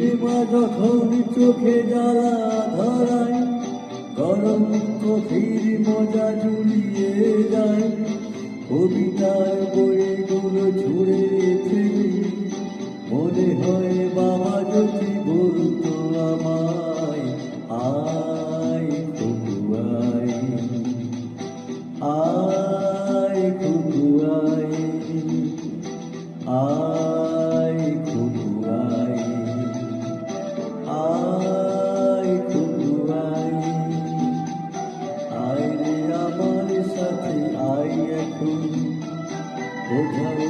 Cinema যখন চোখে জ্বালা ধরায়, গরম কফির মজা জুড়িয়ে যায়। কবিতার বইগুলো ছুঁড়ে ফেলি, মনে হয় বাবা যদি বলতো আমায়, আয় খুকু আয়, আয় খুকু আয়, আয় খুকু আয়, আয় খুকু আয়, আয় রে আমার সাথে আয় এখন, বোঝা